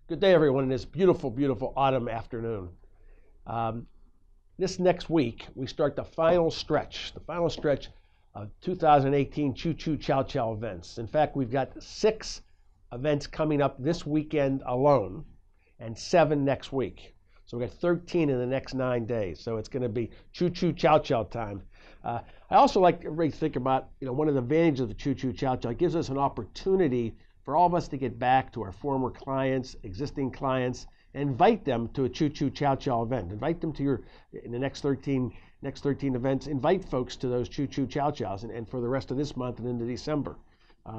Good day, everyone, in this beautiful, beautiful autumn afternoon. This next week, we start the final stretch of 2018 Choo Choo Chow Chow events. In fact, we've got 6 events coming up this weekend alone and 7 next week. So we've got 13 in the next 9 days. So it's going to be Choo Choo Chow Chow time. I also like everybody to think about, one of the advantages of the Choo Choo Chow Chow. It gives us an opportunity for all of us to get back to our former clients, existing clients, and invite them to a Choo Choo Chow Chow event. Invite them to in the next 13 events, invite folks to those Choo Choo Chow Chows and for the rest of this month and into December.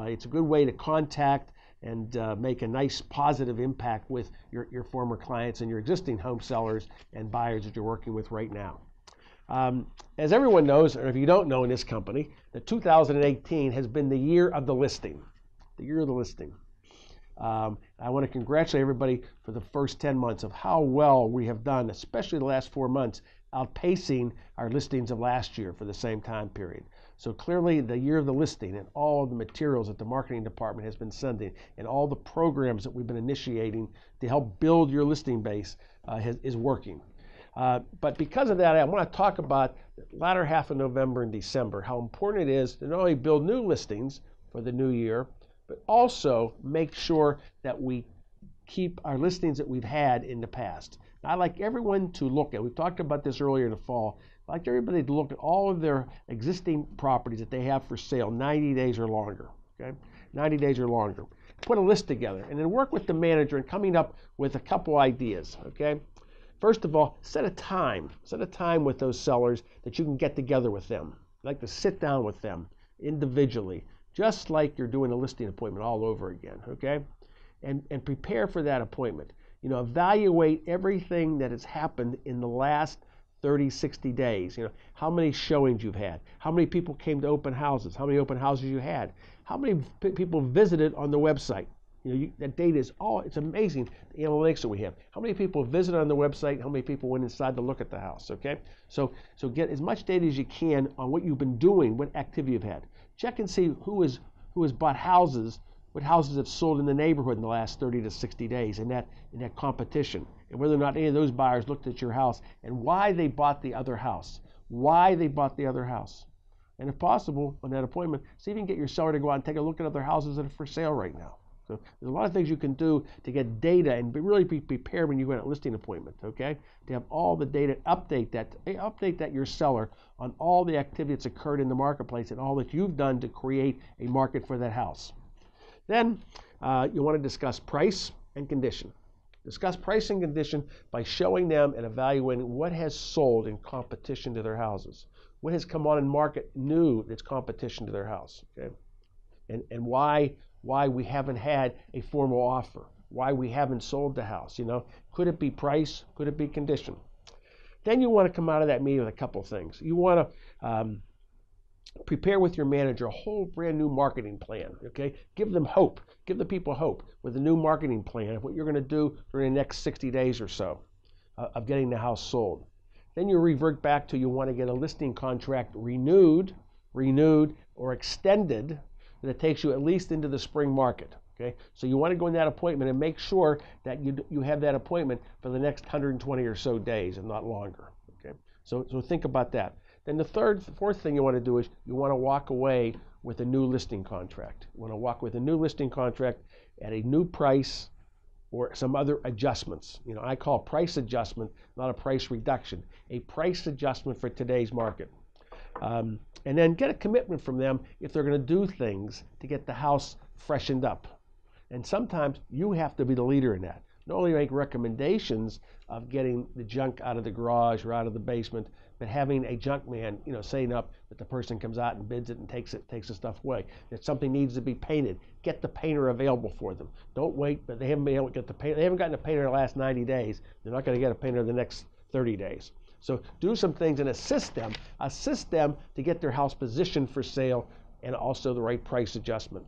It's a good way to contact and make a nice positive impact with your former clients and your existing home sellers and buyers that you're working with right now. As everyone knows, or if you don't know in this company, that 2018 has been the year of the listing. The year of the listing. I want to congratulate everybody for the first 10 months of how well we have done, especially the last 4 months, outpacing our listings of last year for the same time period. So clearly the year of the listing and all of the materials that the marketing department has been sending and all the programs that we've been initiating to help build your listing base is working. But because of that, I want to talk about the latter half of November and December, how important it is to not only build new listings for the new year, but also make sure that we keep our listings that we've had in the past. Now, I'd like everyone to look at, we talked about this earlier in the fall, I'd like everybody to look at all of their existing properties that they have for sale 90 days or longer, okay? 90 days or longer. Put a list together and then work with the manager in coming up with a couple ideas, okay? First of all, set a time with those sellers that you can get together with them. I'd like to sit down with them individually, just like you're doing a listing appointment all over again, okay? And prepare for that appointment. Evaluate everything that has happened in the last 30, 60 days. How many showings you've had, how many people came to open houses, how many open houses you had, how many people visited on the website. That data is it's amazing, the analytics that we have. How many people visited on the website, how many people went inside to look at the house, okay? So get as much data as you can on what you've been doing, what activity you've had. Check and see who has bought houses, what houses have sold in the neighborhood in the last 30 to 60 days in that competition, and whether or not any of those buyers looked at your house and why they bought the other house. And if possible, on that appointment, see if you can get your seller to go out and take a look at other houses that are for sale right now. So there's a lot of things you can do to get data and really be prepared when you go on a listing appointment, okay? To have all the data, update that your seller on all the activity that's occurred in the marketplace and all that you've done to create a market for that house. Then you want to discuss price and condition. Discuss price and condition by showing them and evaluating what has sold in competition to their houses. What has come on in market new that's competition to their house, okay? And why we haven't had a formal offer, why we haven't sold the house. Could it be price? Could it be condition? Then you want to come out of that meeting with a couple things. You want to prepare with your manager a whole brand new marketing plan, okay? Give them hope. Give the people hope with a new marketing plan of what you're going to do for the next 60 days or so of getting the house sold. Then you revert back to you want to get a listing contract renewed, or extended, that takes you at least into the spring market, okay? So you want to go in that appointment and make sure that you have that appointment for the next 120 or so days and not longer, okay? So think about that. Then the fourth thing you want to do is you want to walk away with a new listing contract. You want to walk with a new listing contract at a new price or some other adjustments. I call price adjustment, not a price reduction, a price adjustment for today's market. And then get a commitment from them if they're going to do things to get the house freshened up. And sometimes you have to be the leader in that. Not only make recommendations of getting the junk out of the garage or out of the basement, but having a junk man, setting up that the person comes out and bids it and takes the stuff away. That something needs to be painted. Get the painter available for them. Don't wait, but they haven't been able to get the painter. They haven't gotten a painter in the last 90 days. They're not going to get a painter in the next 30 days. So do some things and assist them to get their house positioned for sale and also the right price adjustment.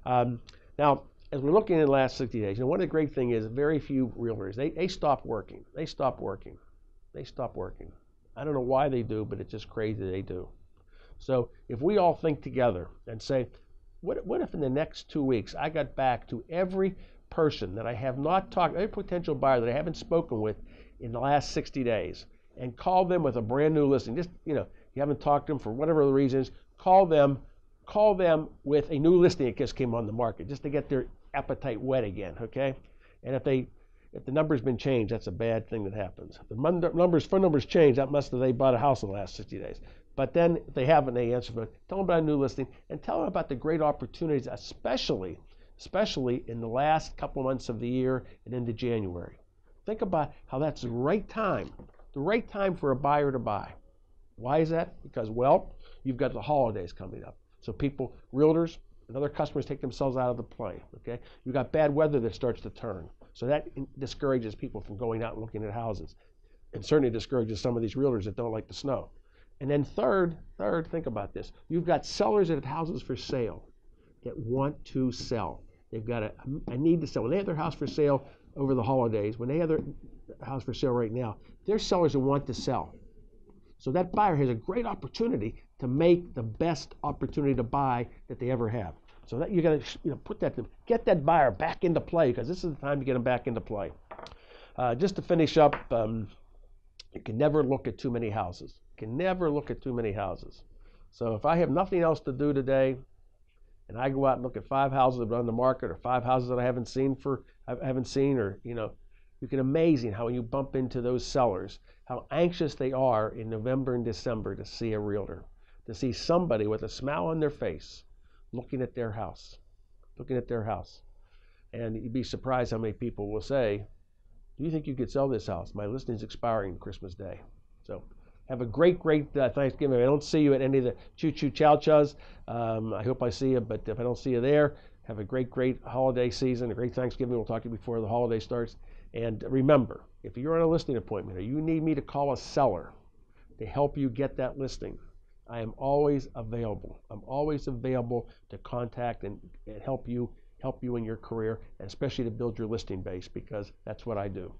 Now, as we're looking at the last 60 days, one of the great things is very few realtors, they stop working. They stop working. I don't know why they do, but it's just crazy they do. So if we all think together and say, what if in the next 2 weeks I got back to every person that I have not talked, every potential buyer that I haven't spoken with in the last 60 days, and call them with a brand new listing. Just, you haven't talked to them for whatever the reasons, call them with a new listing that just came on the market, just to get their appetite wet again, okay? And if the number's been changed, that's a bad thing that happens. If the phone numbers change, that must have they bought a house in the last 60 days. But then if they haven't, they answer for it. Tell them about a new listing and tell them about the great opportunities, especially in the last couple months of the year and into January. Think about how that's the right time for a buyer to buy. Why is that? Because, well, you've got the holidays coming up. So people, realtors, and other customers take themselves out of the play, okay? You've got bad weather that starts to turn. So that discourages people from going out and looking at houses. And certainly discourages some of these realtors that don't like the snow. And then third, think about this. You've got sellers that have houses for sale that want to sell. They've got a need to sell. When they have their house for sale over the holidays, when they have their house for sale right now, they're sellers that want to sell. So that buyer has a great opportunity to make the best opportunity to buy that they ever have. So that you got to get that buyer back into play, because this is the time to get them back into play. Just to finish up, you can never look at too many houses. You can never look at too many houses. So if I have nothing else to do today, and I go out and look at 5 houses that are on the market, or 5 houses that I haven't seen, or you can amazing how when you bump into those sellers, how anxious they are in November and December to see a realtor, to see somebody with a smile on their face looking at their house. And you'd be surprised how many people will say, do you think you could sell this house? My listing's expiring Christmas Day. So have a great Thanksgiving. If I don't see you at any of the choo-choo chow-chows, I hope I see you, but if I don't see you there, have a great holiday season, a great Thanksgiving. We'll talk to you before the holiday starts. And remember, if you're on a listing appointment or you need me to call a seller to help you get that listing, I am always available. I'm always available to contact and help you in your career, and especially to build your listing base, because that's what I do.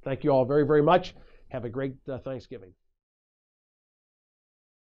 Thank you all very, very much. Have a great Thanksgiving.